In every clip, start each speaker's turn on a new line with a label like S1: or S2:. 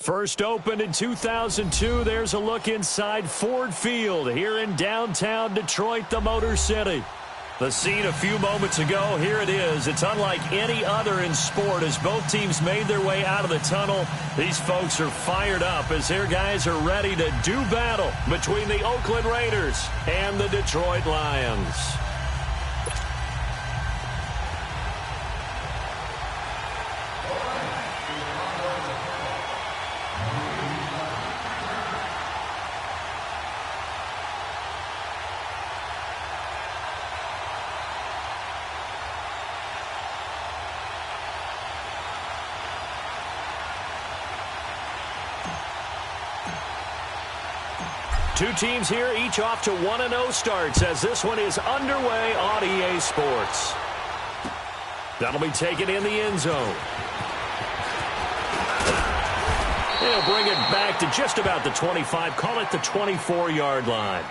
S1: First opened in 2002, there's a look inside Ford Field here in downtown Detroit, the Motor City. The scene a few moments ago, here it is. It's unlike any other in sport as both teams made their way out of the tunnel. These folks are fired up as their guys are ready to do battle between the Oakland Raiders and the Detroit Lions. Two teams here, each off to 1-0 starts as this one is underway on EA Sports. That'll be taken in the end zone. They'll bring it back to just about the 25, call it the 24-yard line.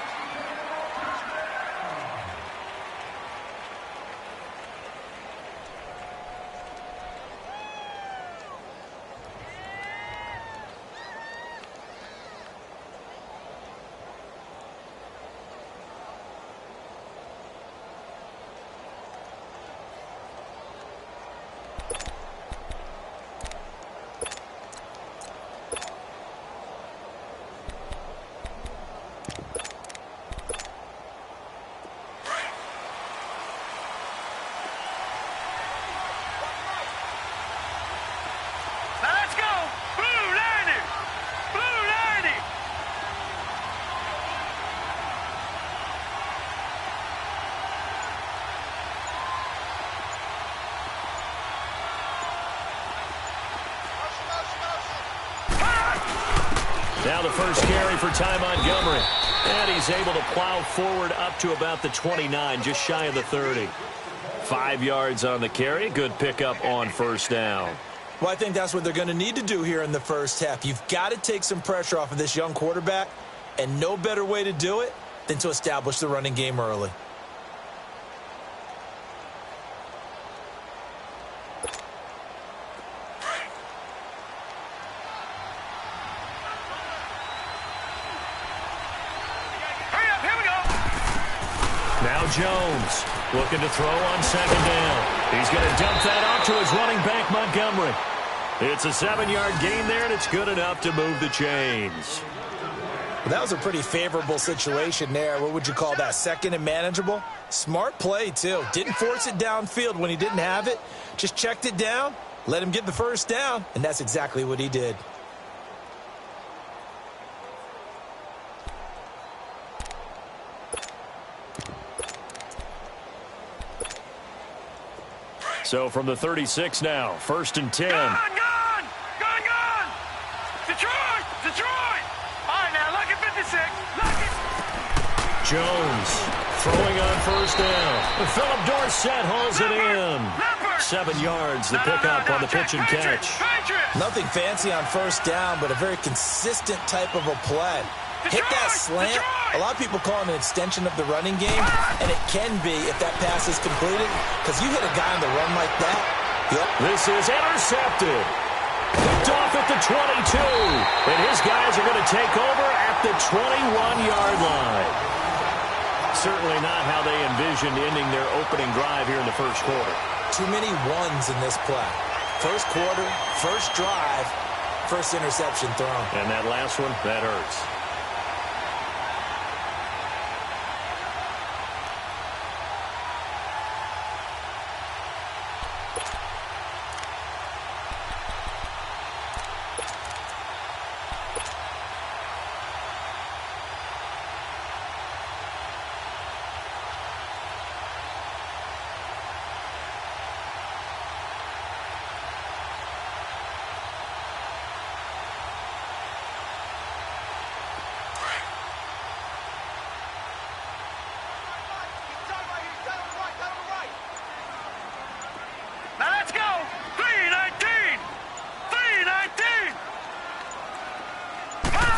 S1: Now the first carry for Ty Montgomery. And he's able to plow forward up to about the 29, just shy of the 30. 5 yards on the carry. Good pickup on first down.
S2: Well, I think that's what they're going to need to do here in the first half. You've got to take some pressure off of this young quarterback, and no better way to do it than to establish the running game early.
S1: Jones looking to throw on second down. He's going to dump that off to his running back, Montgomery. It's a 7-yard gain there, and it's good enough to move the chains.
S2: Well, that was a pretty favorable situation there. What would you call that? Second and manageable? Smart play, too. Didn't force it downfield when he didn't have it. Just checked it down, let him get the first down, and that's exactly what he did.
S1: So from the 36 now, 1st and 10.
S3: Gone! Detroit! All right, now, look at 56. Look at...
S1: Jones throwing on first down. Philip Dorsett hauls it in. 7 yards, the pickup on the pitch and catch.
S2: Nothing fancy on first down, but a very consistent type of a play. Hit that slant. A lot of people call it an extension of the running game, and it can be if that pass is completed, because you hit a guy on the run like that. Yep.
S1: This is intercepted. Picked off at the 22, and his guys are going to take over at the 21-yard line. Certainly not how they envisioned ending their opening drive here in the first quarter.
S2: Too many ones in this play. First quarter, first drive, first interception thrown.
S1: And that last one, that hurts.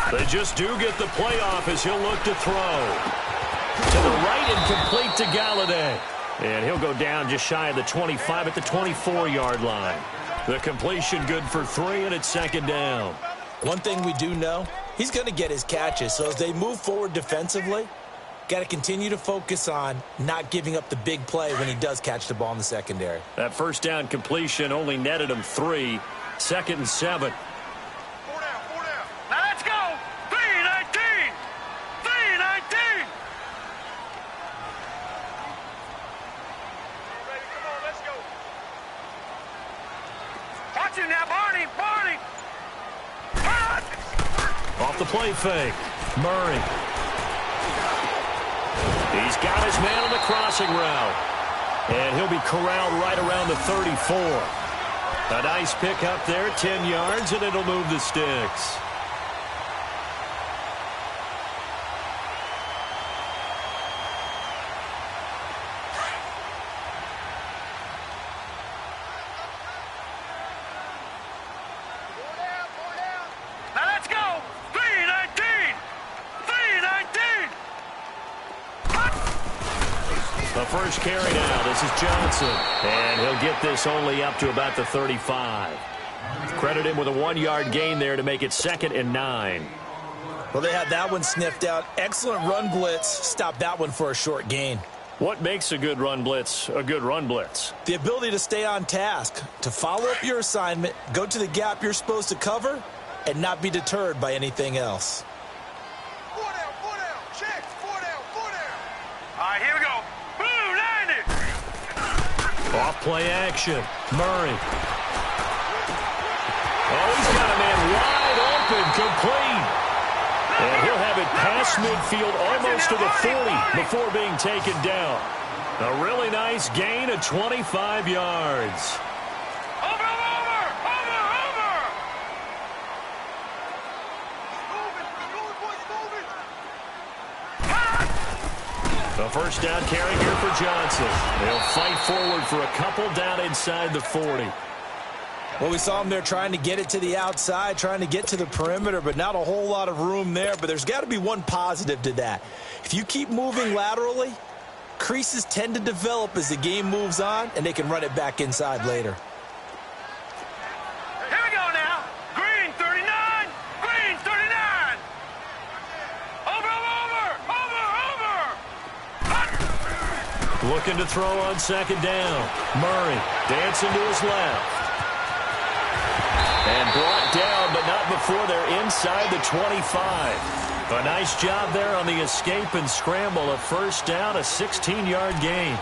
S1: They just do get the playoff as he'll look to throw. To the right and complete to Galladay. And he'll go down just shy of the 25 at the 24-yard line. The completion good for 3, and it's second down.
S2: One thing we do know, he's going to get his catches. So as they move forward defensively, got to continue to focus on not giving up the big play when he does catch the ball in the secondary.
S1: That first down completion only netted him 3. 2nd and 7.
S3: 4 down, 4 down. Now let's go. 3-19. 3-19. Ready, come on, let's go. Watch it now, Barney. Barney.
S1: Off the play fake. Murray. He's got his man on the crossing route. And he'll be corralled right around the 34. A nice pick up there, 10 yards, and it'll move the sticks.
S3: Now let's go. 3-19. 3-19.
S1: The first carry now. This is Johnson. And he'll get this only up to about the 35. Credit him with a 1-yard gain there to make it 2nd and 9.
S2: Well, they had that one sniffed out. Excellent run blitz. Stop that one for a short gain.
S1: What makes a good run blitz a good run blitz?
S2: The ability to stay on task, to follow up your assignment, go to the gap you're supposed to cover, and not be deterred by anything else.
S3: 4 down, 4 down. Check. 4 down, 4 down. All right, here we go. Boom, 90.
S1: Off play action. Murray. Oh, he's got a man wide open, complete. And he'll have it past midfield almost to the 40 before being taken down. A really nice gain of 25 yards.
S3: Over.
S1: The first down carry here for Johnson. They'll fight forward for a couple down inside the 40.
S2: Well, we saw him there trying to get it to the outside, trying to get to the perimeter, but not a whole lot of room there. But there's got to be one positive to that. If you keep moving laterally, creases tend to develop as the game moves on, and they can run it back inside later.
S3: Here we go now. Green 39. Green 39. Over.
S1: Looking to throw on 2nd down. Murray dancing to his left. And brought down, but not before they're inside the 25. A nice job there on the escape and scramble. A first down, a 16-yard gain.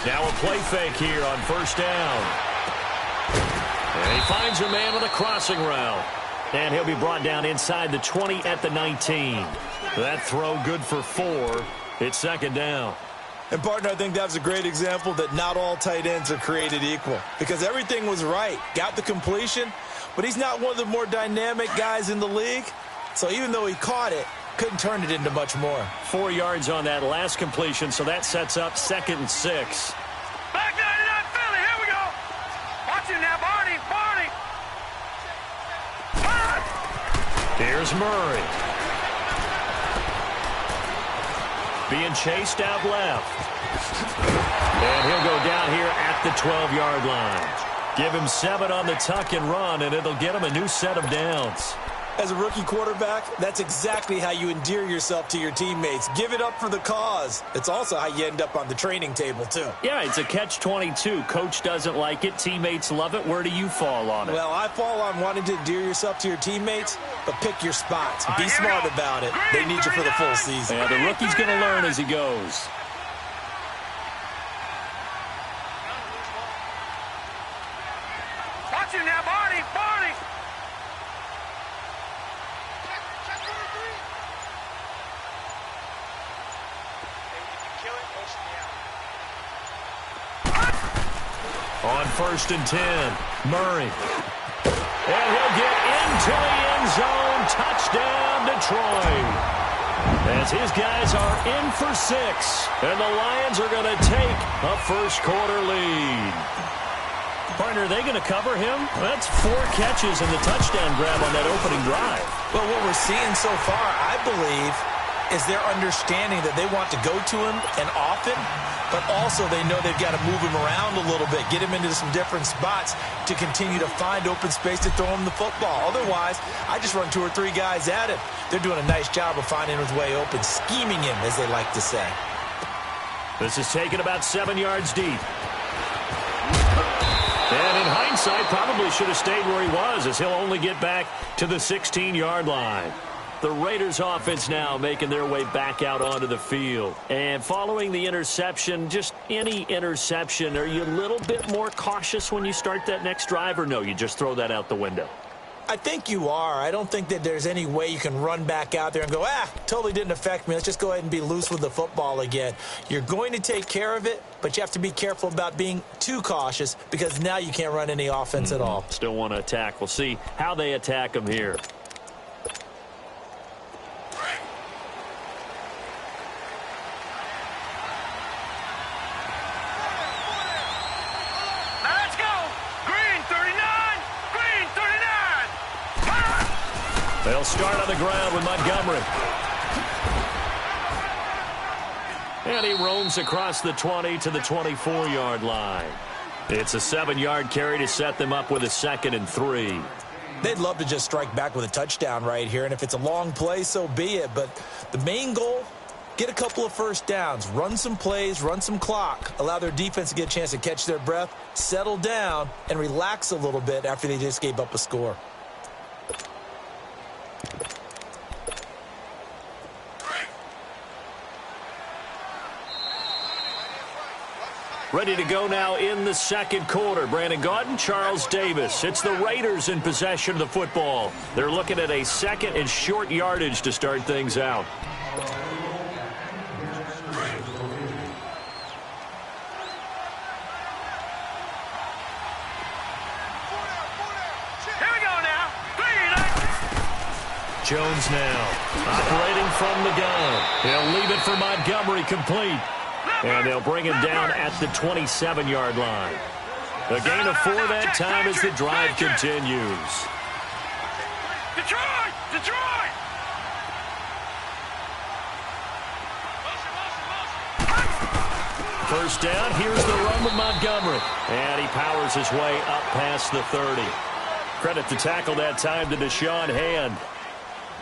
S1: Now a play fake here on first down. And he finds a man on the crossing route. And he'll be brought down inside the 20 at the 19. That throw good for 4. It's 2nd down.
S2: And, partner, I think that was a great example that not all tight ends are created equal. Because everything was right. Got the completion, but he's not one of the more dynamic guys in the league. So even though he caught it, couldn't turn it into much more.
S1: 4 yards on that last completion, so that sets up 2nd and 6.
S3: Back 99 Philly. Here we go. Watch it now, Barney.
S1: Here's Murray. Being chased out left. And he'll go down here at the 12-yard line. Give him 7 on the tuck and run, and it'll get him a new set of downs.
S2: As a rookie quarterback, that's exactly how you endear yourself to your teammates. Give it up for the cause. It's also how you end up on the training table, too.
S1: Yeah, it's a catch-22. Coach doesn't like it. Teammates love it. Where do you fall on it?
S2: Well, I fall on wanting to endear yourself to your teammates, but pick your spots. Be smart about it. They need you for the full season.
S1: Yeah, the rookie's going to learn as he goes.
S3: Watch it now, Barney.
S1: On 1st and 10. Murray. And he'll get into the end zone. Touchdown, Detroit. As his guys are in for 6. And the Lions are going to take a first-quarter lead. Partner, are they going to cover him? That's 4 catches and the touchdown grab on that opening drive.
S2: Well, what we're seeing so far, I believe, is their understanding that they want to go to him and often, but also they know they've got to move him around a little bit, get him into some different spots to continue to find open space to throw him the football. Otherwise, I just run 2 or 3 guys at him. They're doing a nice job of finding his way open, scheming him, as they like to say.
S1: This is taken about 7 yards deep. And in hindsight, probably should have stayed where he was, as he'll only get back to the 16-yard line. The Raiders offense now making their way back out onto the field. And following the interception, just any interception, are you a little bit more cautious when you start that next drive, or no, you just throw that out the window?
S2: I think you are. I don't think that there's any way you can run back out there and go, totally didn't affect me. Let's just go ahead and be loose with the football again. You're going to take care of it, but you have to be careful about being too cautious because now you can't run any offense at all.
S1: Still want to attack. We'll see how they attack him here. They'll start on the ground with Montgomery. And he roams across the 20 to the 24-yard line. It's a 7-yard carry to set them up with a 2nd and 3.
S2: They'd love to just strike back with a touchdown right here, and if it's a long play, so be it. But the main goal, get a couple of first downs, run some plays, run some clock, allow their defense to get a chance to catch their breath, settle down, and relax a little bit after they just gave up a score.
S1: Ready to go now in the 2nd quarter. Brandon Gaudin, Charles Davis. It's the Raiders in possession of the football. They're looking at a 2nd and short yardage to start things out.
S3: Here we go now.
S1: Jones now operating from the gun. He'll leave it for Montgomery complete. And they'll bring him down at the 27-yard line. A gain of 4 that time as the drive continues.
S3: Detroit! Detroit!
S1: First down, here's the run with Montgomery. And he powers his way up past the 30. Credit to tackle that time to Deshaun Hand.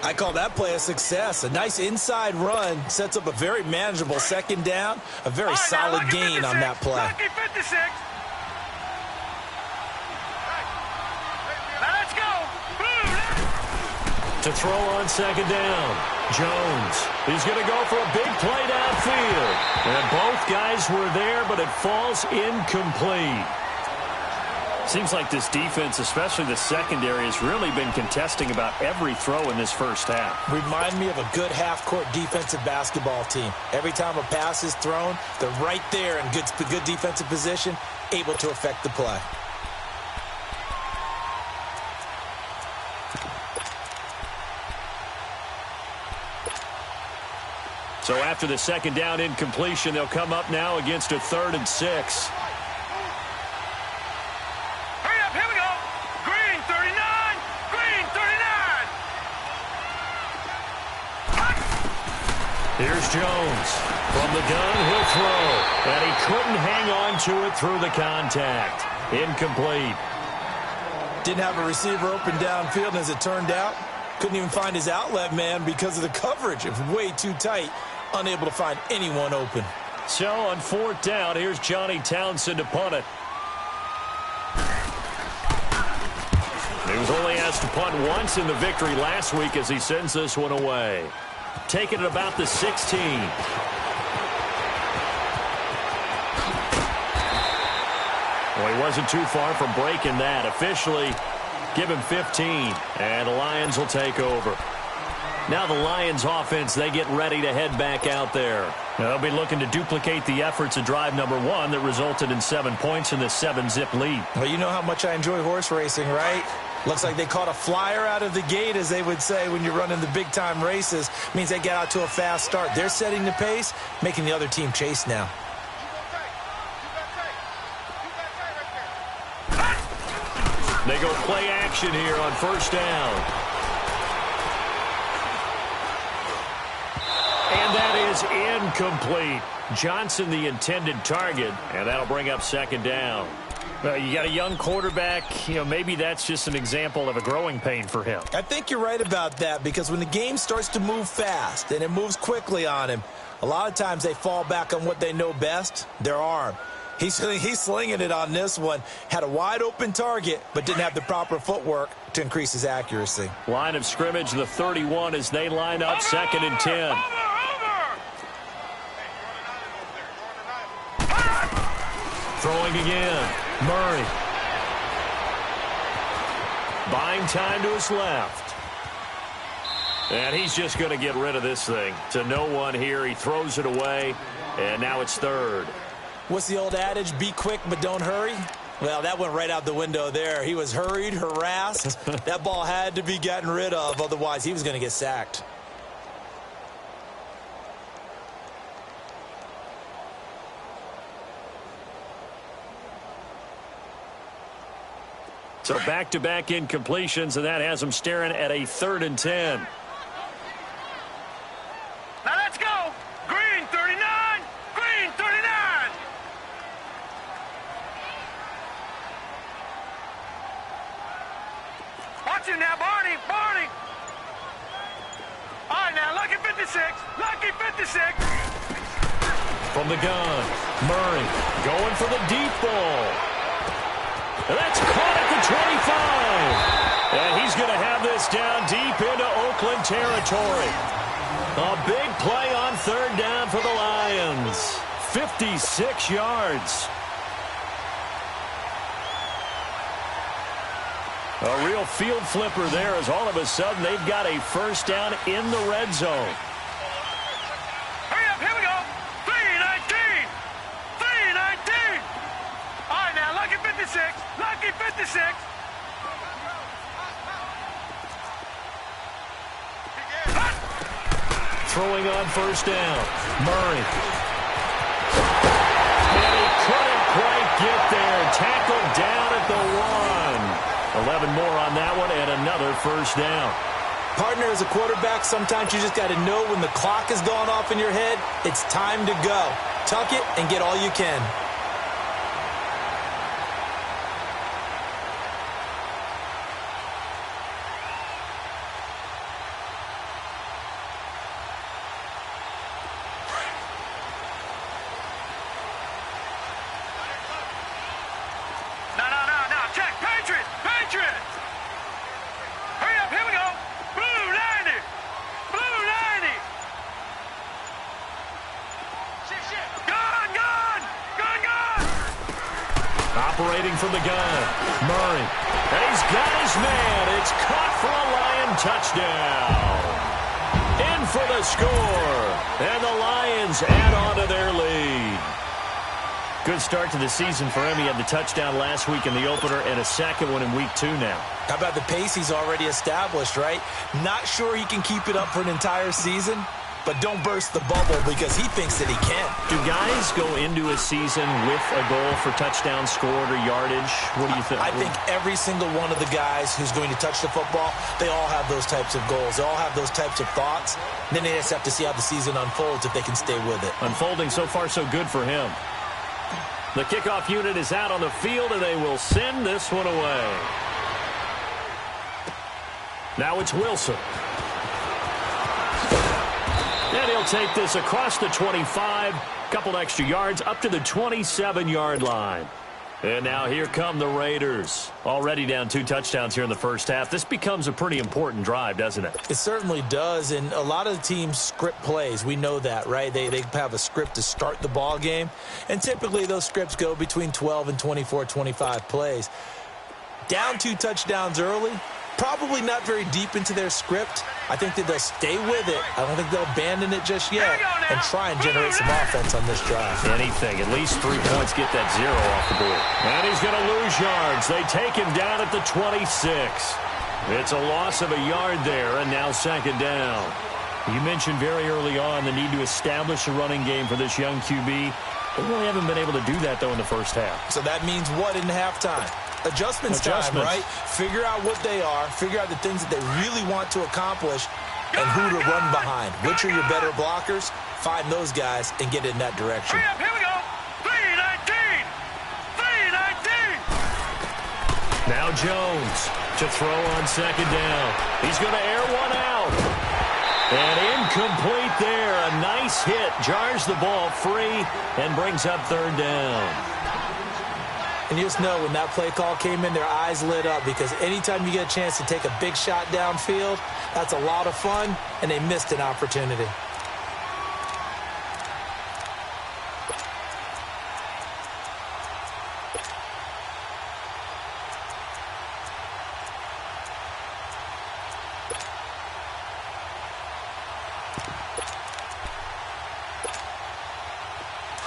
S2: I call that play a success. A nice inside run sets up a very manageable 2nd down. A very solid gain on that play.
S3: Let's go.
S1: To throw on 2nd down, Jones. He's going to go for a big play downfield. And both guys were there, but it falls incomplete. Seems like this defense, especially the secondary, has really been contesting about every throw in this first half.
S2: Remind me of a good half-court defensive basketball team. Every time a pass is thrown, they're right there in good defensive position, able to affect the play.
S1: So after the 2nd down incompletion, they'll come up now against a 3rd and 6. Here's Jones. From the gun, he'll throw. And he couldn't hang on to it through the contact. Incomplete.
S2: Didn't have a receiver open downfield, and as it turned out, couldn't even find his outlet man because of the coverage. It was way too tight, unable to find anyone open.
S1: So on 4th down, here's Johnny Townsend to punt it. He was only asked to punt once in the victory last week as he sends this one away. Taking it about the 16. Well, he wasn't too far from breaking that. Officially, give him 15. And the Lions will take over. Now the Lions offense, they get ready to head back out there. They'll be looking to duplicate the efforts of drive number 1 that resulted in 7 points in this 7-zip lead.
S2: Well, you know how much I enjoy horse racing, right? Looks like they caught a flyer out of the gate, as they would say when you're running the big-time races. Means they get out to a fast start. They're setting the pace, making the other team chase now.
S1: They go play action here on first down. And that is incomplete. Johnson, the intended target, and that'll bring up second down. You got a young quarterback. Maybe that's just an example of a growing pain for him.
S2: I think you're right about that, because when the game starts to move fast and it moves quickly on him, a lot of times they fall back on what they know best, their arm. He's slinging it on this one. Had a wide open target, but didn't have the proper footwork to increase his accuracy.
S1: Line of scrimmage, the 31, as they line up second and 10. Throwing again. Murray. Buying time to his left. And he's just going to get rid of this thing. To no one here. He throws it away. And now it's third.
S2: What's the old adage? Be quick, but don't hurry. Well, that went right out the window there. He was hurried, harassed. That ball had to be gotten rid of. Otherwise, he was going to get sacked.
S1: So back-to-back incompletions, and that has them staring at a 3rd and 10.
S3: Now let's go. Green 39. Green 39. Watch it now, Barney. Barney. All right, now, lucky 56. Lucky 56.
S1: From the gun, Murray going for the deep ball. That's caught at the 25. And he's going to have this down deep into Oakland territory. A big play on 3rd down for the Lions. 56 yards. A real field flipper there, as all of a sudden they've got a first down in the red zone.
S3: Hurry up, here we go. 3-19. 3-19. All right, now, lucky 56. Lucky 56.
S1: Throwing on first down. Murray. And he couldn't quite get there. Tackled down at the 1. 11 more on that one, and another first down.
S2: Partner, as a quarterback, sometimes you just got to know when the clock has gone off in your head, it's time to go. Tuck it and get all you can.
S1: Operating from the gun, Murray. And he's got his man. It's caught for a Lion touchdown. In for the score. And the Lions add on to their lead. Good start to the season for him. He had the touchdown last week in the opener and a second one in week 2 now.
S2: How about the pace he's already established, right? Not sure he can keep it up for an entire season, but don't burst the bubble because he thinks that he can.
S1: Do guys go into a season with a goal for touchdowns scored or yardage? What do you think?
S2: I think every single one of the guys who's going to touch the football, they all have those types of goals. They all have those types of thoughts. And then they just have to see how the season unfolds if they can stay with it.
S1: Unfolding so far so good for him. The kickoff unit is out on the field, and they will send this one away. Now it's Wilson. And he'll take this across the 25, couple extra yards up to the 27-yard line. And now here come the Raiders. Already down 2 touchdowns here in the first half. This becomes a pretty important drive, doesn't it?
S2: It certainly does, and a lot of the teams script plays. We know that, right? They have a script to start the ball game, and typically those scripts go between 12 and 24, 25 plays. Down 2 touchdowns early, Probably not very deep into their script. I think that they'll stay with it. I don't think they'll abandon it just yet and try and generate some offense on this drive.
S1: Anything. At least 3 points, get that 0 off the board. And he's going to lose yards. They take him down at the 26. It's a loss of a yard there, and now second down. You mentioned very early on the need to establish a running game for this young QB. They really haven't been able to do that, though, in the first half.
S2: So that means what in halftime? Adjustments time, right? Figure out what they are, figure out the things that they really want to accomplish, and who to run behind. Which are your better blockers? Find those guys and get in that direction.
S3: Hurry up, here we go. 3-19. 3-19.
S1: Now Jones to throw on second down. He's going to air one out. And incomplete there. A nice hit. Jars the ball free and brings up third down.
S2: And you just know when that play call came in, their eyes lit up, because anytime you get a chance to take a big shot downfield, that's a lot of fun, and they missed an opportunity.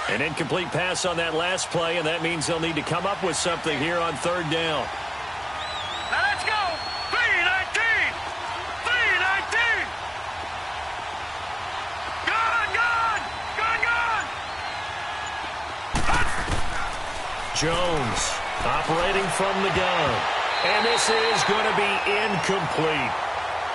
S1: An incomplete pass on that last play, and that means they'll need to come up with something here on third down.
S3: Now let's go. 3-19. 3-19. Gone.
S1: Jones operating from the gun. And this is going to be incomplete.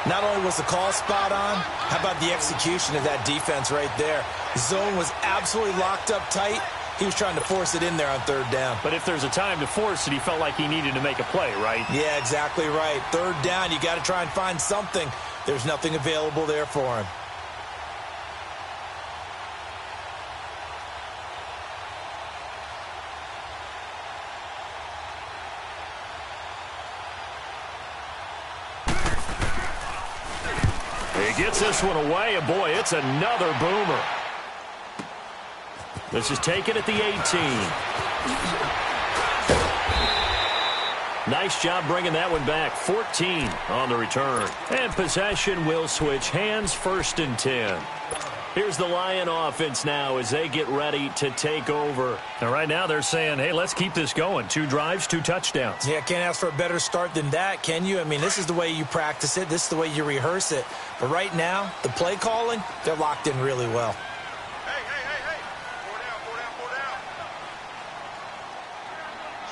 S2: Not only was the call spot on, how about the execution of that defense right there? Zone was absolutely locked up tight. He was trying to force it in there on third down.
S1: But if there's a time to force it, he felt like he needed to make a play, right?
S2: Yeah, exactly right. Third down, you got to try and find something. There's nothing available there for him.
S1: He gets this one away, and boy, it's another boomer. This is taken at the 18. Nice job bringing that one back. 14 on the return. And possession will switch hands, 1st and 10. Here's the Lion offense now as they get ready to take over. And right now they're saying, hey, let's keep this going. 2 drives, 2 touchdowns.
S2: Yeah, can't ask for a better start than that, can you? I mean, this is the way you practice it. This is the way you rehearse it. But right now, the play calling, they're locked in really well.
S3: Hey. 4 down.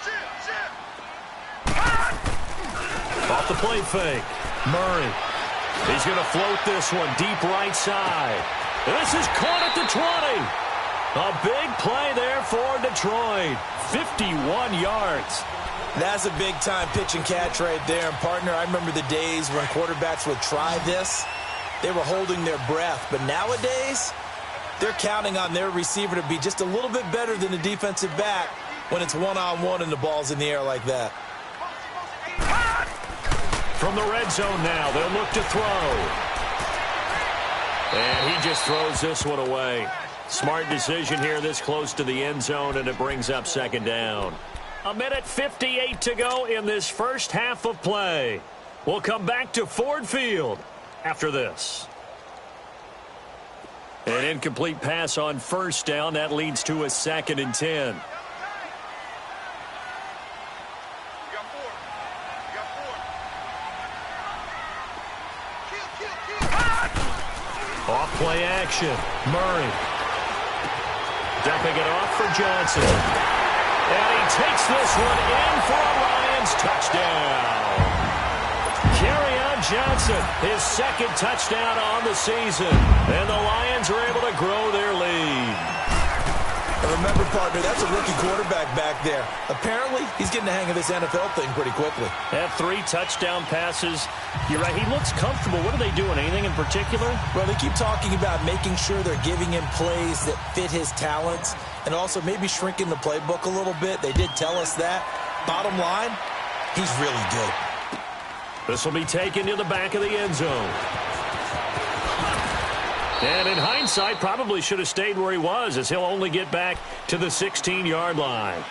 S3: Sit.
S1: Off the play fake. Murray. He's going to float this one deep right side. This is caught at the 20. A big play there for Detroit. 51 yards.
S2: That's a big-time pitch and catch right there. And, partner, I remember the days when quarterbacks would try this. They were holding their breath. But nowadays, they're counting on their receiver to be just a little bit better than the defensive back when it's one-on-one and the ball's in the air like that.
S1: From the red zone now, they'll look to throw. And he just throws this one away. Smart decision here this close to the end zone, and it brings up second down. 1:58 to go in this first half of play. We'll come back to Ford Field after this. An incomplete pass on first down. That leads to a 2nd and 10. Off play action. Murray. Dumping it off for Johnson. And he takes this one in for a Lions touchdown. Kerryon Johnson, his 2nd touchdown on the season. And the Lions are able to grow their lead.
S2: And remember, partner, that's a rookie quarterback back there. Apparently, he's getting the hang of this NFL thing pretty quickly.
S1: Had 3 touchdown passes. You're right, he looks comfortable. What are they doing? Anything in particular?
S2: Well, they keep talking about making sure they're giving him plays that fit his talents and also maybe shrinking the playbook a little bit. They did tell us that. Bottom line, he's really good.
S1: This will be taken to the back of the end zone. And in hindsight, probably should have stayed where he was, as he'll only get back to the 16-yard line.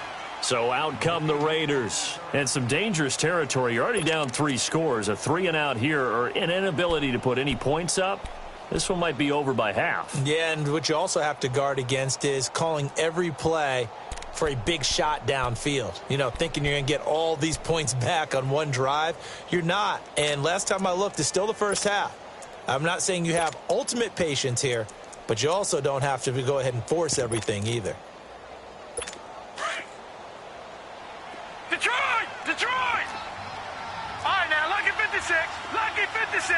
S1: So out come the Raiders. And some dangerous territory. You're already down 3 scores. A 3-and-out here or an inability to put any points up. This one might be over by half.
S2: Yeah, and what you also have to guard against is calling every play for a big shot downfield. You know, thinking you're going to get all these points back on one drive. You're not. And last time I looked, it's still the first half. I'm not saying you have ultimate patience here, but you also don't have to go ahead and force everything either.
S3: Detroit! Detroit! All right, now, lucky 56. Lucky 56.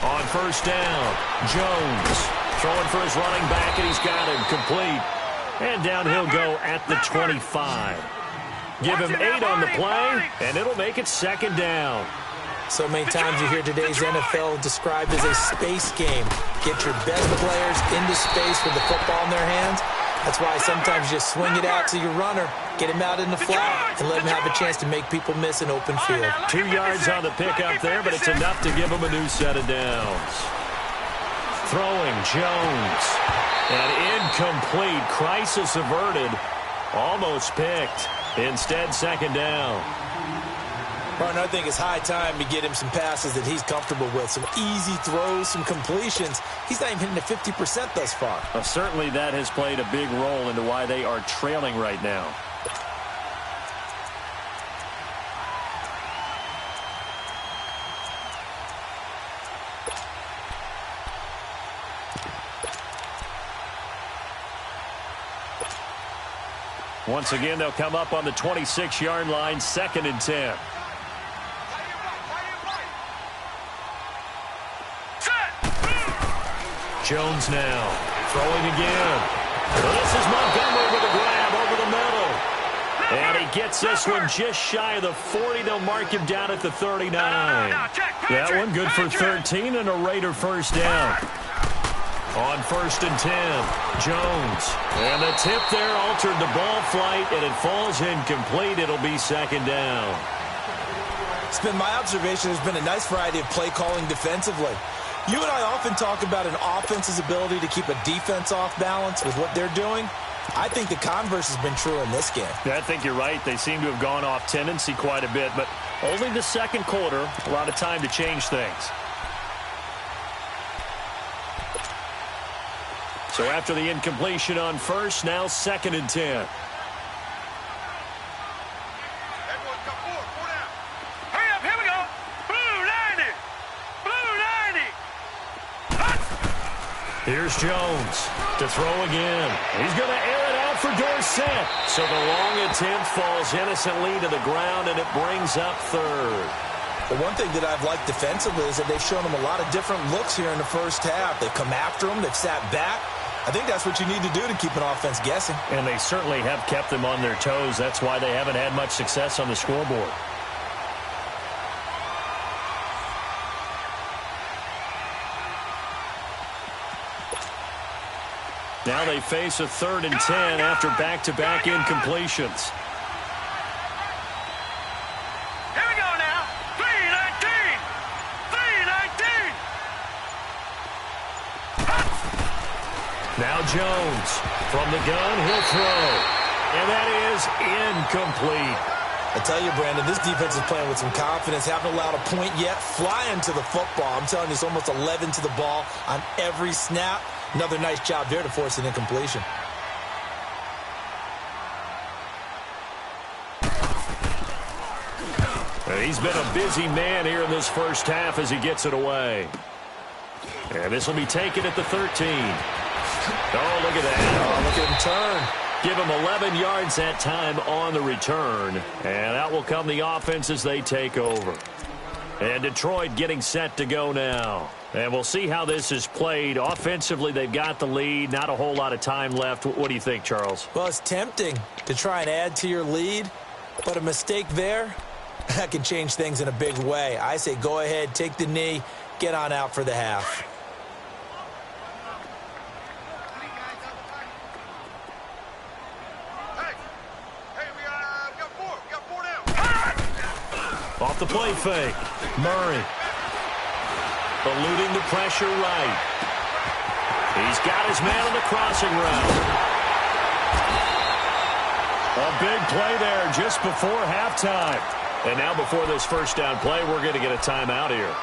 S1: On first down, Jones throwing for his running back, and he's got him complete. And down he'll go at the 25. Give him 8 on the play, and it'll make it second down.
S2: So many times you hear today's NFL described as a space game. Get your best players into space with the football in their hands. That's why sometimes you just swing it out to your runner, get him out in the flat, and let him have a chance to make people miss an open field.
S1: 2 yards on the pickup there, but it's enough to give him a new set of downs. Throwing, Jones. And incomplete. Crisis averted. Almost picked. Instead, second down.
S2: Martin, I think it's high time to get him some passes that he's comfortable with. Some easy throws, some completions. He's not even hitting the 50% thus far.
S1: Well, certainly that has played a big role into why they are trailing right now. Once again, they'll come up on the 26-yard line, 2nd and 10. Jones now, throwing again. Well, this is Montgomery with a grab over the middle. And he gets this one just shy of the 40. They'll mark him down at the 39. That one good for 13 and a Raider first down. On 1st and 10, Jones. And the tip there altered the ball flight, and it falls incomplete. It'll be second down.
S2: It's been my observation there's been a nice variety of play calling defensively. You and I often talk about an offense's ability to keep a defense off balance with what they're doing. I think the converse has been true in this game.
S1: Yeah, I think you're right. They seem to have gone off tendency quite a bit, but only the second quarter, a lot of time to change things. So after the incompletion on first, now 2nd and 10. Here's Jones to throw again. He's going to air it out for Dorsett. So the long attempt falls innocently to the ground, and it brings up 3rd.
S2: The one thing that I've liked defensively is that they've shown them a lot of different looks here in the first half. They've come after them. They've sat back. I think that's what you need to do to keep an offense guessing.
S1: And they certainly have kept them on their toes. That's why they haven't had much success on the scoreboard. Now they face a 3rd and 10 after back-to-back incompletions.
S3: Here we go now. 3-19. 3-19.
S1: Now Jones from the gun, he'll throw. And that is incomplete.
S2: I tell you, Brandon, this defense is playing with some confidence. Haven't allowed a point yet. Flying to the football. I'm telling you, it's almost 11 to the ball on every snap. Another nice job there to force an incompletion.
S1: He's been a busy man here in this first half as he gets it away. And this will be taken at the 13. Oh, look at that.
S2: Oh, look at him turn.
S1: Give him 11 yards that time on the return. And out will come the offense as they take over. And Detroit getting set to go now. And we'll see how this is played. Offensively, they've got the lead. Not a whole lot of time left. What do you think, Charles?
S2: Well, it's tempting to try and add to your lead, but a mistake there, that can change things in a big way. I say go ahead, take the knee, get on out for the half.
S1: Off the play fake. Murray. Eluding the pressure right. He's got his man on the crossing route. A big play there just before halftime. And now before this first down play, we're going to get a timeout here,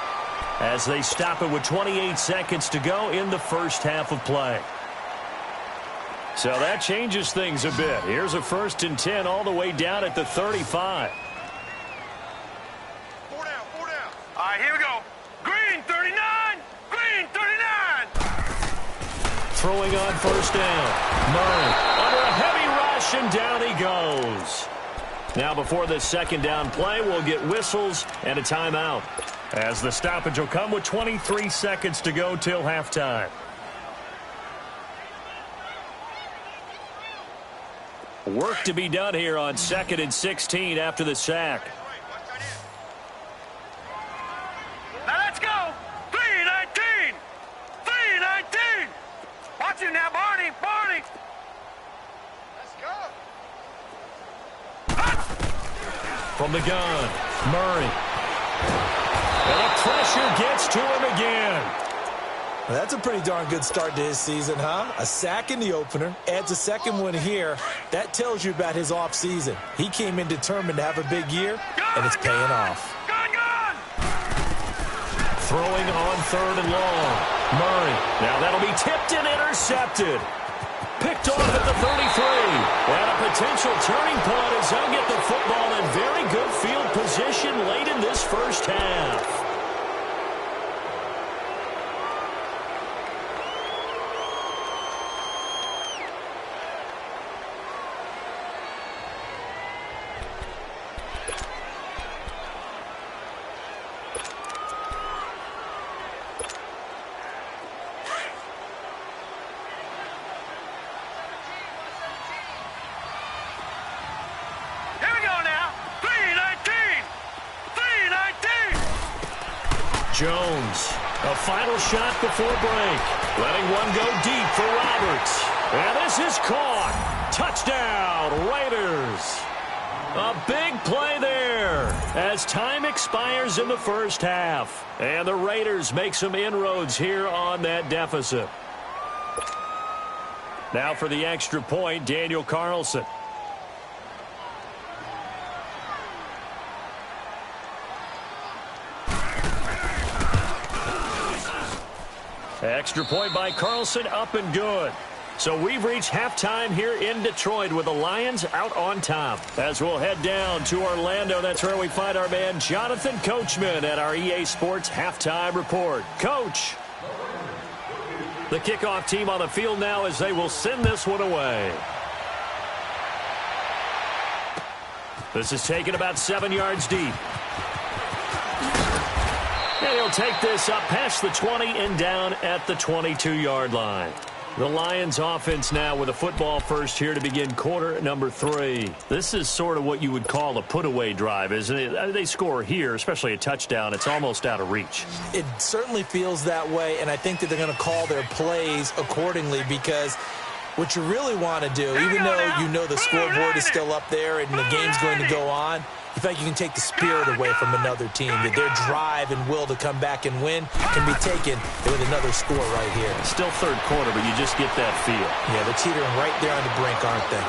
S1: as they stop it with 28 seconds to go in the first half of play. So that changes things a bit. Here's a 1st and 10 all the way down at the 35.
S3: 4 down, 4 down. All right, here we go. Green 39, green 39.
S1: Throwing on 1st down. Murray under a heavy rush, and down he goes. Now before this 2nd down play, we'll get whistles and a timeout, as the stoppage will come with 23 seconds to go till halftime. Work to be done here on 2nd and 16 after the sack.
S3: Now let's go. 3-19. 3-19. Watch him now, Barney. Barney. Let's go.
S1: From the gun, Murray. And the pressure gets to him again.
S2: Well, that's a pretty darn good start to his season, huh? A sack in the opener, adds a 2nd one here. That tells you about his offseason. He came in determined to have a big year, and it's paying off.
S3: Gun.
S1: Throwing on 3rd and long. Murray. Now that'll be tipped and intercepted. Picked off at the 33. And a potential turning point as they'll get the football in very good field position late in this first half. Jones, a final shot before break. Letting one go deep for Roberts. And this is caught. Touchdown, Raiders. A big play there as time expires in the first half. And the Raiders make some inroads here on that deficit. Now for the extra point, Daniel Carlson. Extra point by Carlson, up and good. So we've reached halftime here in Detroit with the Lions out on top. As we'll head down to Orlando, that's where we find our man Jonathan Coachman at our EA Sports Halftime Report. Coach, the kickoff team on the field now as they will send this one away. This is taken about 7 yards deep. And he'll take this up past the 20 and down at the 22-yard line. The Lions offense now with a football first here to begin quarter number 3. This is sort of what you would call a put-away drive, isn't it? They score here, especially a touchdown. It's almost out of reach.
S2: It certainly feels that way, and I think that they're going to call their plays accordingly, because what you really want to do, even though you know the scoreboard is still up there and the game's going to go on, in fact, you can take the spirit away from another team. That their drive and will to come back and win can be taken with another score right here.
S1: Still third quarter, but you just get that feel.
S2: Yeah, they're teetering right there on the brink, aren't they?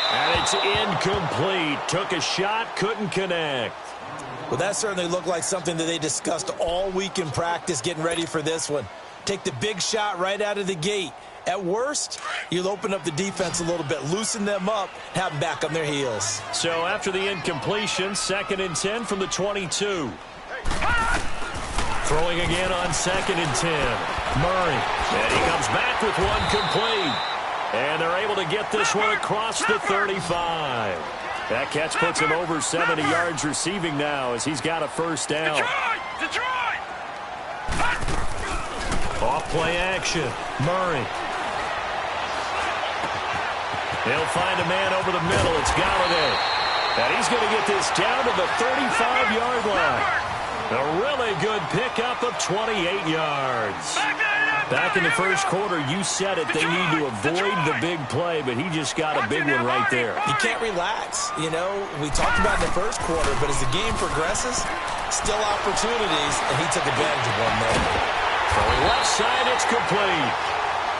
S1: And it's incomplete. Took a shot, couldn't connect.
S2: Well, that certainly looked like something that they discussed all week in practice getting ready for this one. Take the big shot right out of the gate. At worst, you'll open up the defense a little bit, loosen them up, have them back on their heels.
S1: So after the incompletion, 2nd and 10 from the 22. Throwing again on 2nd and 10. Murray. And he comes back with one complete. And they're able to get this one across the 35. That catch puts him over 70 yards receiving now as he's got a first down.
S3: Detroit!
S1: Off play action. Murray. He'll find a man over the middle. It's Galladay. And he's going to get this down to the 35-yard line. A really good pickup of 28 yards. Back in the first quarter, you said it, they need to avoid the big play, but he just got a big one right there.
S2: You can't relax. You know, we talked about in the first quarter, but as the game progresses, still opportunities, and he took advantage of one there.
S1: From left side, it's complete.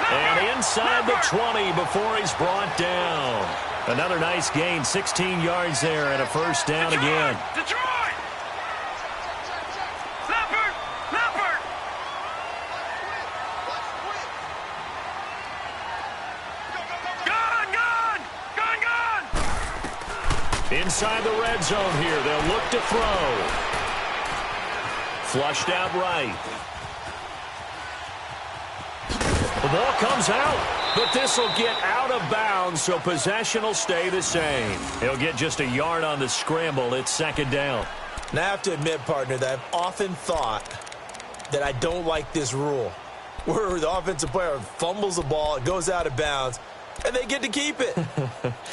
S1: And inside the 20 before he's brought down. Another nice gain, 16 yards there and a first down again.
S3: Detroit! Leopard! Leopard! Gun! Gun! Gun! Gun!
S1: Inside the red zone here, they'll look to throw. Flushed out right. The ball comes out, but this will get out of bounds, so possession will stay the same. He'll get just a yard on the scramble. It's second down.
S2: Now, I have to admit, partner, that I've often thought that I don't like this rule, where the offensive player fumbles the ball, it goes out of bounds, and they get to keep it.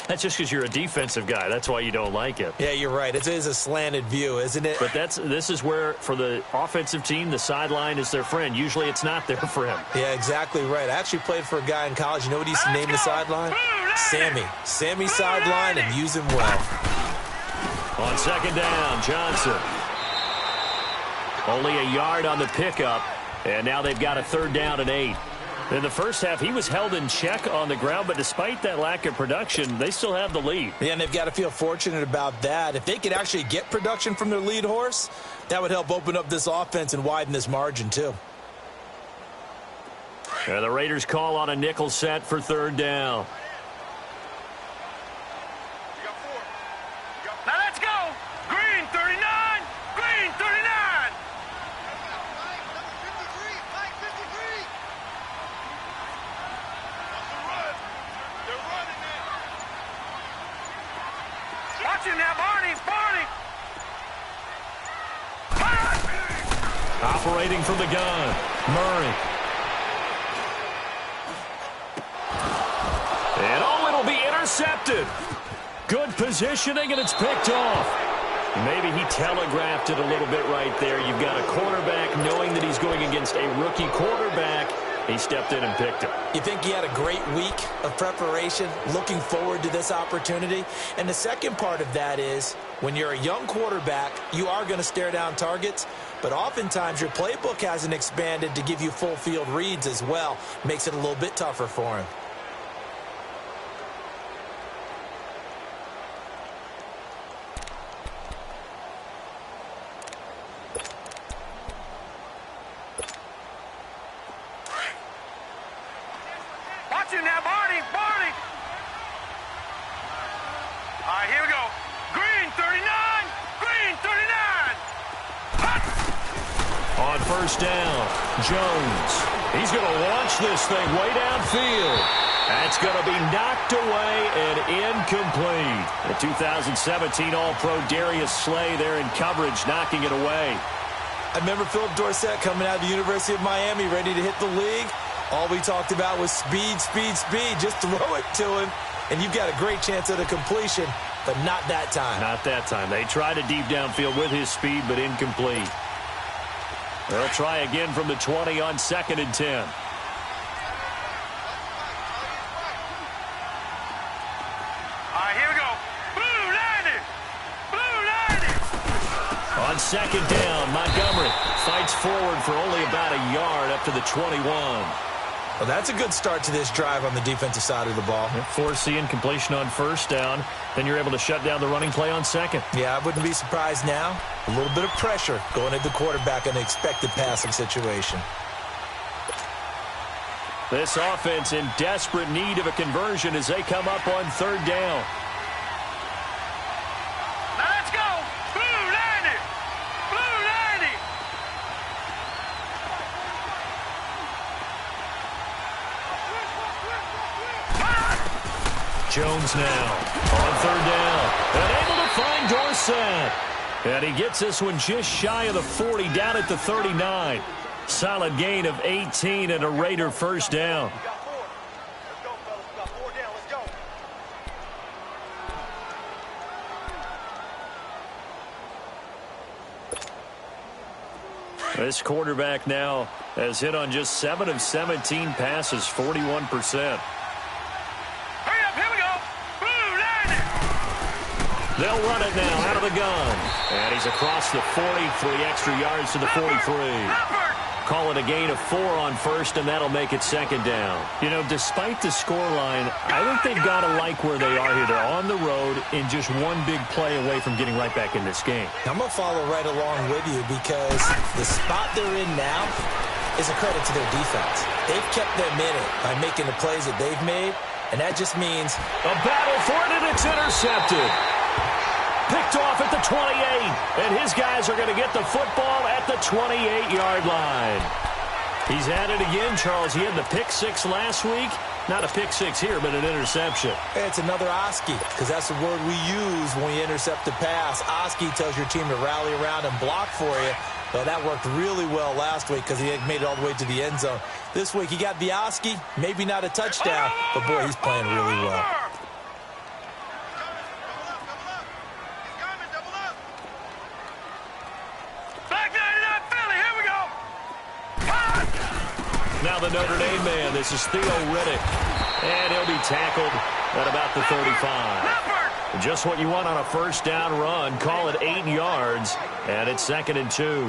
S1: That's just because you're a defensive guy. That's why you don't like it.
S2: Yeah, you're right. It is a slanted view, isn't it?
S1: But this is where, for the offensive team, the sideline is their friend. Usually it's not their friend.
S2: Yeah, exactly right. I actually played for a guy in college. You know what he used to name the sideline? Sammy. Sammy sideline, and use him well.
S1: On second down, Johnson. Only a yard on the pickup, and now they've got a third down and 8. In the first half, he was held in check on the ground, but despite that lack of production, they still have the lead.
S2: Yeah, and they've got to feel fortunate about that. If they could actually get production from their lead horse, that would help open up this offense and widen this margin, too.
S1: And the Raiders call on a nickel set for third down.
S3: Now let's go! Green 39! Green 39! Watch him now, Barney! Barney!
S1: Operating from the gun, Murray. And it'll be intercepted. Good positioning, and it's picked off. Maybe he telegraphed it a little bit right there. You've got a quarterback knowing that he's going against a rookie quarterback. He stepped in and picked him.
S2: You think he had a great week of preparation, looking forward to this opportunity? And the second part of that is, when you're a young quarterback, you are going to stare down targets, but oftentimes your playbook hasn't expanded to give you full field reads as well. Makes it a little bit tougher for him.
S3: Watch him now, Barney! Barney! All right, here we go. Green 39! Green 39! Hot!
S1: On first down, Jones. He's going to launch this thing way downfield. That's going to be knocked away and incomplete. The 2017 All-Pro Darius Slay there in coverage, knocking it away.
S2: I remember Philip Dorsett coming out of the University of Miami, ready to hit the league. All we talked about was speed, speed, speed. Just throw it to him, and you've got a great chance at a completion, but not that time.
S1: Not that time. They tried a deep downfield with his speed, but incomplete. They'll try again from the 20 on 2nd and 10.
S3: All right, here we go. Blue 90! Blue 90!
S1: On second down, Montgomery fights forward for only about a yard up to the 21.
S2: Well, that's a good start to this drive on the defensive side of the ball.
S1: Force the incompletion on first down. Then you're able to shut down the running play on second.
S2: Yeah, I wouldn't be surprised now. A little bit of pressure going at the quarterback in an expected passing situation.
S1: This offense in desperate need of a conversion as they come up on third down.
S3: Now let's go! Blue 90! Blue 90!
S1: Jones now on third down. And able to find Dorsett. And he gets this one just shy of the 40, down at the 39. Solid gain of 18 and a Raider first down. This quarterback now has hit on just 7 of 17 passes, 41%.
S3: Hurry up, here we go! Blue 90!
S1: They'll run it now out of the gun. And he's across the 40, 3 extra yards to the 43.
S3: Leopard!
S1: Call it a gain of 4 on first, and that'll make it second down. You know, despite the scoreline, I think they've got to like where they are here. They're on the road and just one big play away from getting right back in this game.
S2: I'm going to follow right along with you because the spot they're in now is a credit to their defense. They've kept them in it by making the plays that they've made, and that just means
S1: a battle for it, and it's intercepted. Picked off at the 28, and his guys are going to get the football at the 28-yard line. He's at it again, Charles. He had the pick 6 last week. Not a pick 6 here, but an interception.
S2: It's another Oski, because that's the word we use when we intercept a pass. Oski tells your team to rally around and block for you. Well, that worked really well last week because he had made it all the way to the end zone. This week he got the Oski, maybe not a touchdown, but boy, he's playing really well.
S1: Now the Notre Dame man, this is Theo Riddick, and he'll be tackled at about the 35. Just what you want on a first down run. Call it 8 yards, and it's 2nd and 2.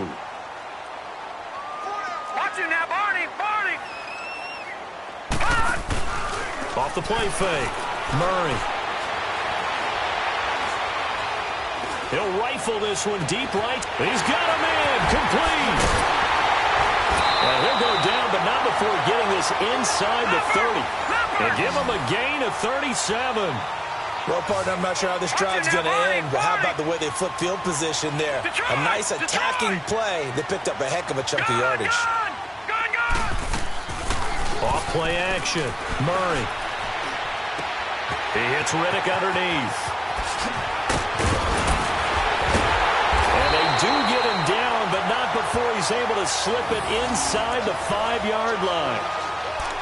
S3: Watch him now, Barney.
S1: Off the play fake, Murray. He'll rifle this one deep right. He's got a man, complete. Well, he'll go down, but not before getting this inside the 30. And give him a gain of 37.
S2: Well, partner, I'm not sure how this drive's going to end, but how about the way they flip field position there? A nice attacking play. They picked up a heck of a chunk of yardage.
S1: Off play action. Murray. He hits Riddick underneath. And they do get him down, but not before he's able to slip it inside the 5-yard line.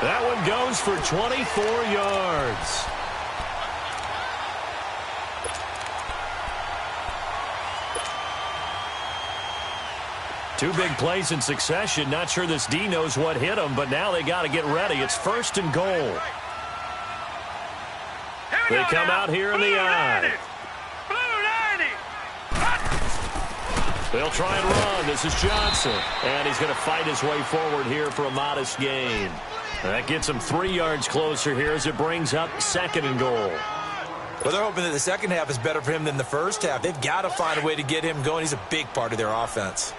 S1: That one goes for 24 yards. Two big plays in succession. Not sure this D knows what hit him, but now they got to get ready. It's 1st and goal. They come out here in the I. They'll try and run. This is Johnson. And he's going to fight his way forward here for a modest gain. That gets him 3 yards closer here as it brings up 2nd and goal.
S2: Well, they're hoping that the second half is better for him than the first half. They've got to find a way to get him going. He's a big part of their offense.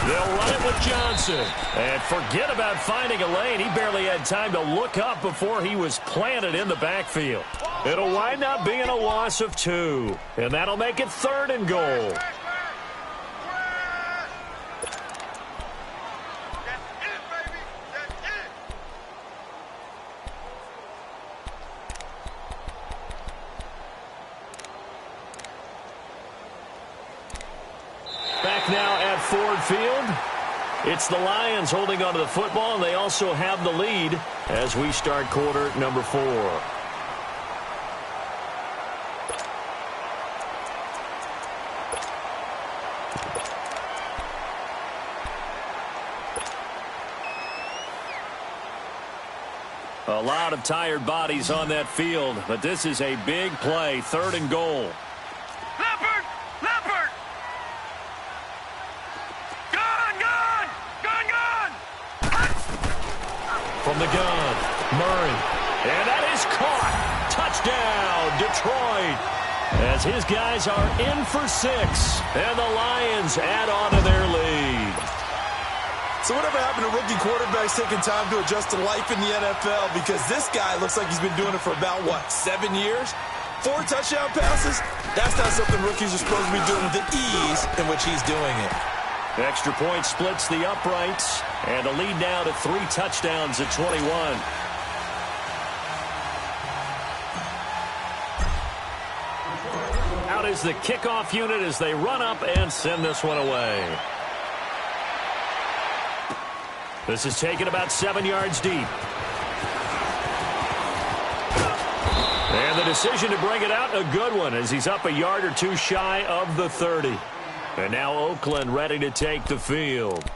S1: They'll run it with Johnson. And forget about finding a lane. He barely had time to look up before he was planted in the backfield. It'll wind up being a loss of 2. And that'll make it 3rd and goal. Back now at Ford Field. It's the Lions holding onto the football, and they also have the lead as we start quarter number 4. A lot of tired bodies on that field, but this is a big play, 3rd and goal. From the gun, Murray. And that is caught. Touchdown, Detroit. As his guys are in for 6. And the Lions add on to their lead.
S2: So whatever happened to rookie quarterbacks taking time to adjust to life in the NFL? Because this guy looks like he's been doing it for about, 7 years? 4 touchdown passes? That's not something rookies are supposed to be doing with the ease in which he's doing it.
S1: Extra point splits the uprights, and a lead now to 3 touchdowns at 21. Out is the kickoff unit as they run up and send this one away. This is taken about 7 yards deep. And the decision to bring it out, a good one, as he's up a yard or 2 shy of the 30. And now Oakland ready to take the field.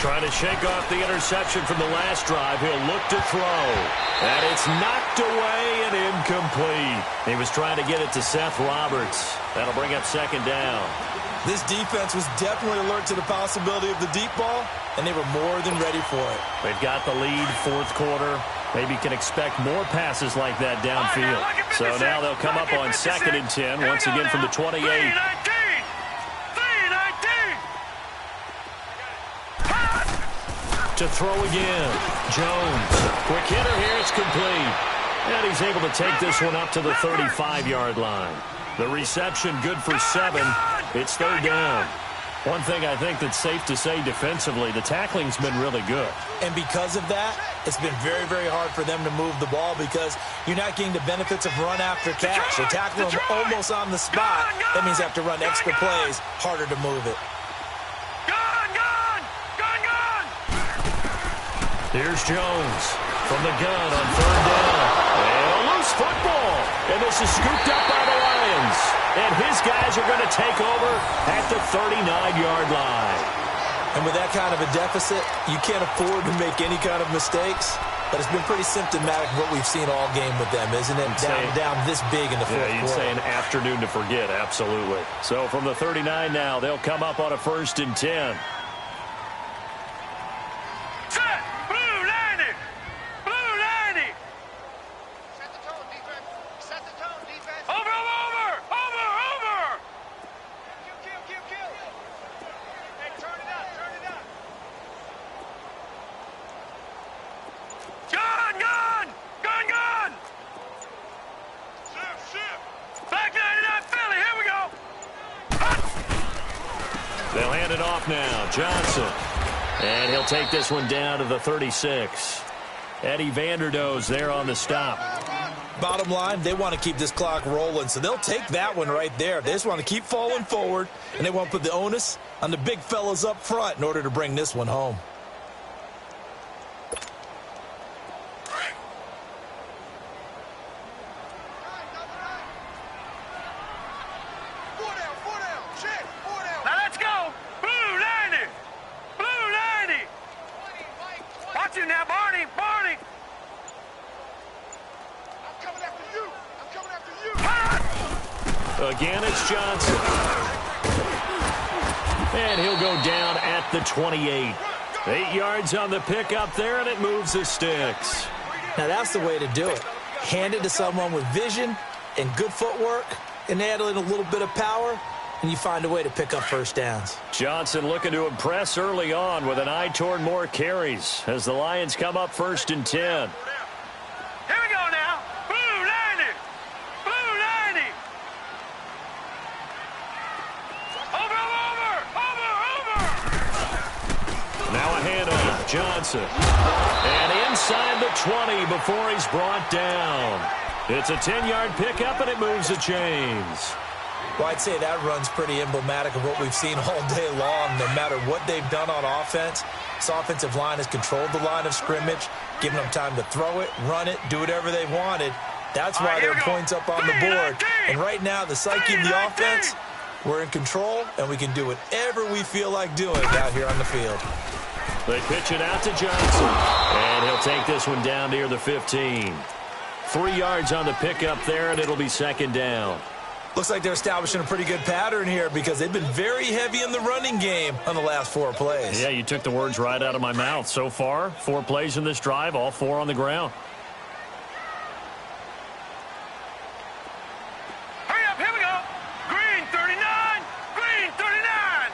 S1: Trying to shake off the interception from the last drive. He'll look to throw. And it's knocked away and incomplete. He was trying to get it to Seth Roberts. That'll bring up second down.
S2: This defense was definitely alert to the possibility of the deep ball, and they were more than ready for it.
S1: They've got the lead, fourth quarter. Maybe can expect more passes like that downfield. So now they'll come up on 2nd and 10, once again from the 28.
S3: 3-19.
S1: To throw again. Jones. Quick hitter here. It's complete. And he's able to take this one up to the 35-yard line. The reception good for 7. It's third down. One thing I think that's safe to say defensively, the tackling's been really good.
S2: And because of that, it's been very, very hard for them to move the ball because you're not getting the benefits of run after catch. You're tackling them almost on the spot. That means you have to run extra plays, harder to move it.
S1: Here's Jones from the gun on third down. And a loose football. And this is scooped up by the Lions. And his guys are going to take over at the 39-yard line.
S2: And with that kind of a deficit, you can't afford to make any kind of mistakes. But it's been pretty symptomatic of what we've seen all game with them, isn't it? Down this big in the fourth quarter.
S1: Yeah, you'd say an afternoon to forget, absolutely. So from the 39 now, they'll come up on a 1st and 10. They'll hand it off now. Johnson. And he'll take this one down to the 36. Eddie Vanderdoes there on the stop.
S2: Bottom line, they want to keep this clock rolling, so they'll take that one right there. They just want to keep falling forward, and they want to put the onus on the big fellas up front in order to bring this one home.
S1: Again, it's Johnson. And he'll go down at the 28. 8 yards on the pickup there, and it moves the sticks.
S2: Now, that's the way to do it. Hand it to someone with vision and good footwork, and add in a little bit of power, and you find a way to pick up first downs.
S1: Johnson looking to impress early on with an eye toward more carries as the Lions come up 1st and 10. Johnson. And inside the 20 before he's brought down. It's a 10-yard pickup, and it moves the chains.
S2: Well, I'd say that run's pretty emblematic of what we've seen all day long. No matter what they've done on offense, this offensive line has controlled the line of scrimmage, given them time to throw it, run it, do whatever they wanted. That's why there are points up on the board. And right now, the psyche of the offense, we're in control, and we can do whatever we feel like doing out here on the field.
S1: They pitch it out to Johnson, and he'll take this one down near the 15. 3 yards on the pickup there, and it'll be second down.
S2: Looks like they're establishing a pretty good pattern here because they've been very heavy in the running game on the last 4 plays.
S1: Yeah, you took the words right out of my mouth. So far, 4 plays in this drive, all 4 on the ground.
S3: Hurry up, here we go. Green 39, green 39.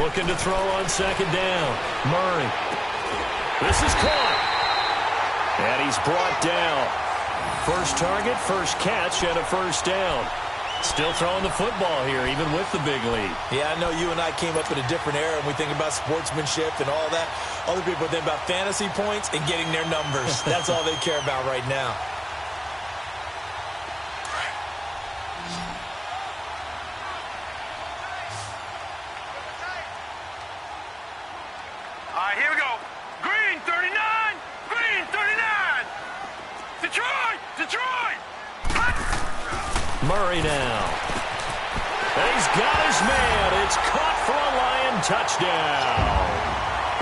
S1: Looking to throw on second down. Murray. This is caught. And he's brought down. First target, first catch, and a first down. Still throwing the football here, even with the big lead.
S2: Yeah, I know you and I came up in a different era, and we think about sportsmanship and all that. Other people think about fantasy points and getting their numbers. That's all they care about right now.
S3: All right, here we go. Green 39, green 39. Detroit, Detroit.
S1: Murray now. He's got his man. It's caught for a Lion touchdown.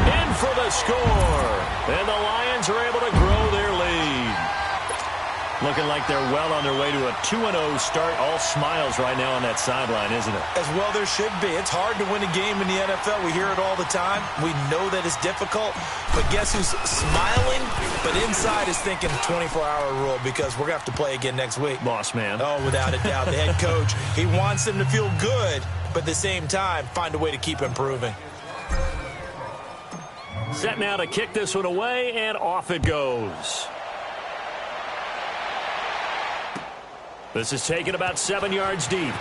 S1: In for the score. And the Lions are able to grow their lead. Looking like they're well on their way to a 2-0 start. All smiles right now on that sideline, isn't it?
S2: As well there should be. It's hard to win a game in the NFL. We hear it all the time. We know that it's difficult. But guess who's smiling? But inside is thinking 24-hour rule because we're going to have to play again next week.
S1: Boss man.
S2: Oh, without a doubt. The head coach, he wants them to feel good, but at the same time, find a way to keep improving.
S1: Set now to kick this one away, and off it goes. This is taken about 7 yards deep.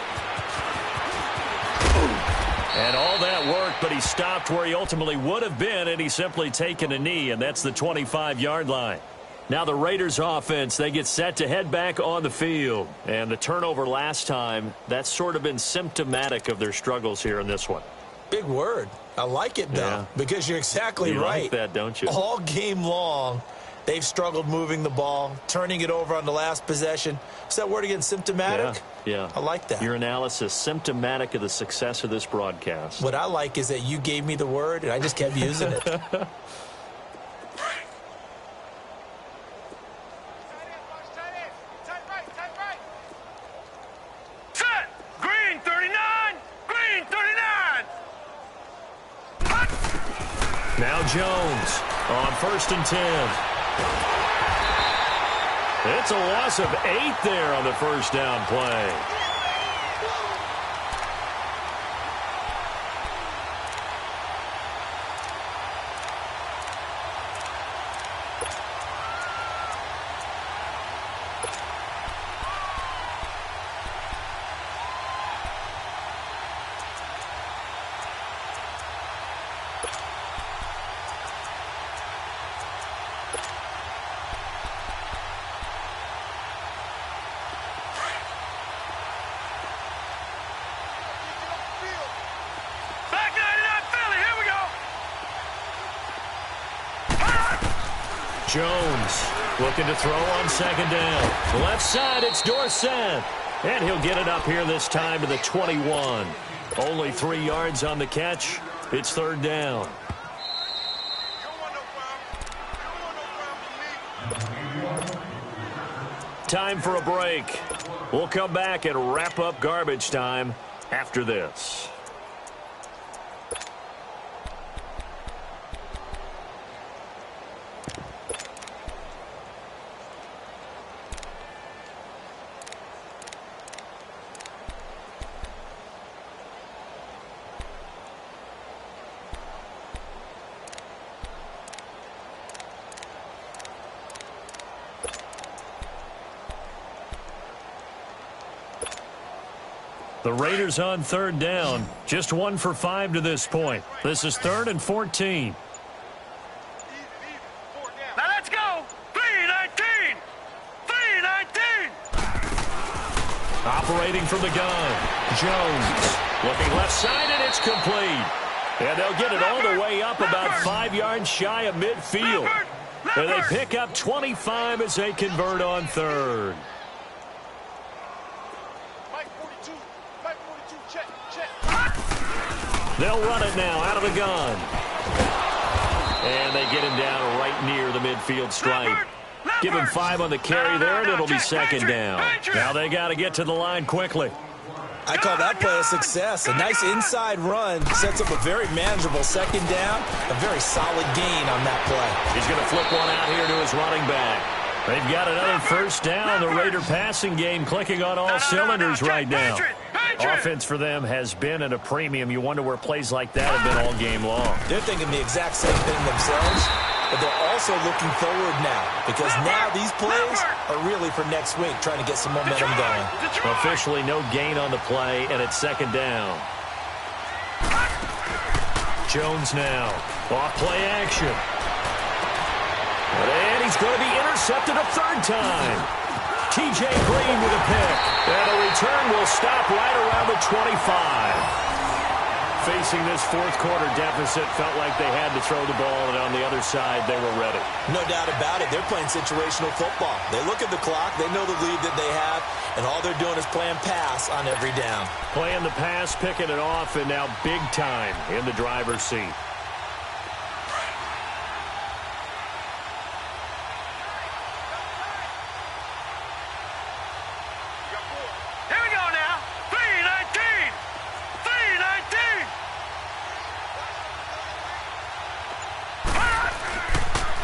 S1: And all that work, but he stopped where he ultimately would have been, and he's simply taken a knee, and that's the 25-yard line. Now the Raiders offense, they get set to head back on the field. And the turnover last time, that's sort of been symptomatic of their struggles here in this one.
S2: Big word. I like it, though, because you're exactly right.
S1: You like that, don't you?
S2: All game long, they've struggled moving the ball, turning it over on the last possession. Is that word again, symptomatic?
S1: Yeah.
S2: I like that.
S1: Your analysis, symptomatic of the success of this broadcast.
S2: What I like is that you gave me the word, and I just kept using it.
S3: Set! Green 39! Green 39!
S1: Now Jones on 1st and 10. It's a loss of 8 there on the first down play. Jones looking to throw on 2nd down. Left side, it's Dorsett. And he'll get it up here this time to the 21. Only 3 yards on the catch. It's 3rd down. Time for a break. We'll come back and wrap up garbage time after this. The Raiders on 3rd down. Just 1 for 5 to this point. This is 3rd and 14.
S3: Now let's go. 3-19. 3-19.
S1: Operating from the gun. Jones looking left side, and it's complete. And they'll get it all the way up about 5 yards shy of midfield. And they pick up 25 as they convert on 3rd. They'll run it now out of the gun. And they get him down right near the midfield stripe. Give him 5 on the carry there, and it'll be 2nd down. Now they got to get to the line quickly.
S2: I call that play a success. A nice inside run sets up a very manageable 2nd down. A very solid gain on that play.
S1: He's going to flip one out here to his running back. They've got another 1st down. The Raider passing game clicking on all cylinders right now. Offense for them has been at a premium. You wonder where plays like that have been all game long.
S2: They're thinking the exact same thing themselves, but they're also looking forward now because now these plays are really for next week, trying to get some momentum going.
S1: Officially no gain on the play, and it's 2nd down. Jones now. Off play action. And he's going to be intercepted a 3rd time. T.J. Green with a pick. And the return will stop right around the 25. Facing this fourth quarter deficit, felt like they had to throw the ball, and on the other side, they were ready.
S2: No doubt about it. They're playing situational football. They look at the clock, they know the lead that they have, and all they're doing is playing pass on every down.
S1: Playing the pass, picking it off, and now big time in the driver's seat.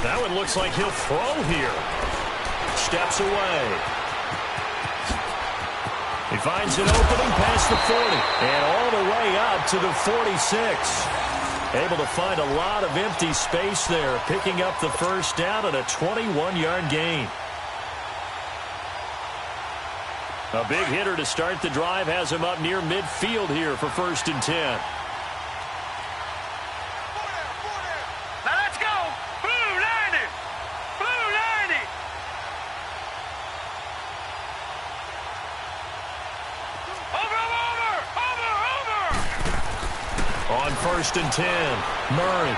S1: That one looks like he'll throw here. Steps away. He finds an opening past the 40 and all the way up to the 46. Able to find a lot of empty space there, picking up the first down and a 21-yard gain. A big hitter to start the drive has him up near midfield here for 1st and 10. On 1st and 10, Murray.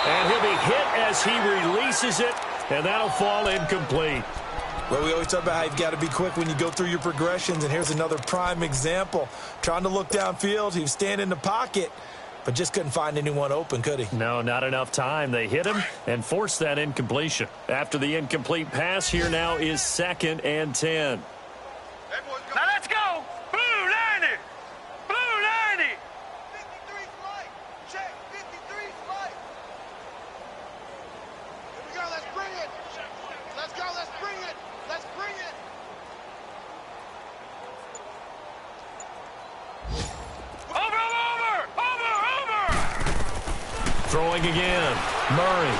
S1: And he'll be hit as he releases it, and that'll fall incomplete.
S2: Well, we always talk about how you've got to be quick when you go through your progressions, and here's another prime example. Trying to look downfield, he was standing in the pocket, but just couldn't find anyone open, could he?
S1: No, not enough time. They hit him and forced that incompletion. After the incomplete pass, here now is 2nd and 10.
S3: Now let's go! Blue 90! Blue 90!
S4: 53 flight! Check! 53 flight! Here we go, let's bring it! Let's go, let's bring it! Let's bring it!
S3: Over!
S1: Throwing again. Murray.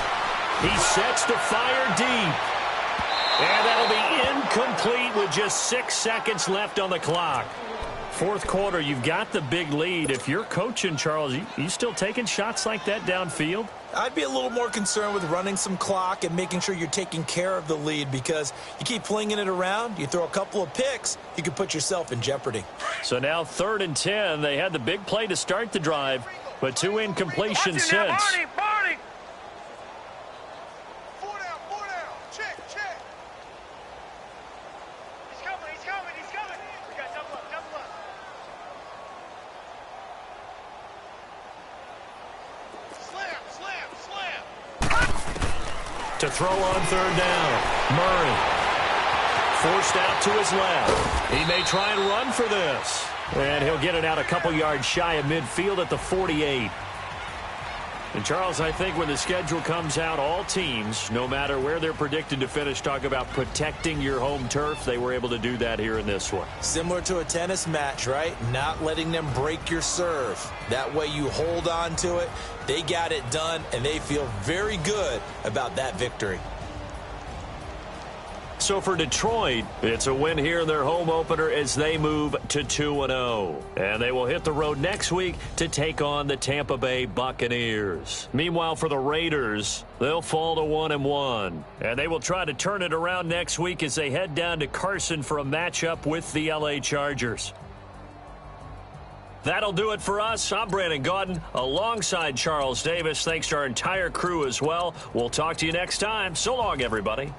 S1: He sets to fire deep. And that'll be incomplete with just 6 seconds left on the clock. Fourth quarter, you've got the big lead. If you're coaching, Charles, you still taking shots like that downfield?
S2: I'd be a little more concerned with running some clock and making sure you're taking care of the lead, because you keep flinging it around, you throw a couple of picks, you could put yourself in jeopardy.
S1: So now 3rd and 10. They had the big play to start the drive, but 2 incompletions since.
S3: Barney!
S4: Four down! Check! He's coming! We got double up! Slam!
S1: To throw on 3rd down. Murray. Forced out to his left. He may try and run for this. And he'll get it out a couple yards shy of midfield at the 48. And, Charles, I think when the schedule comes out, all teams, no matter where they're predicted to finish, talk about protecting your home turf. They were able to do that here in this one.
S2: Similar to a tennis match, right? Not letting them break your serve. That way you hold on to it. They got it done, and they feel very good about that victory.
S1: So for Detroit, it's a win here in their home opener as they move to 2-0. And they will hit the road next week to take on the Tampa Bay Buccaneers. Meanwhile, for the Raiders, they'll fall to 1-1. And they will try to turn it around next week as they head down to Carson for a matchup with the LA Chargers. That'll do it for us. I'm Brandon Gaudin alongside Charles Davis. Thanks to our entire crew as well. We'll talk to you next time. So long, everybody.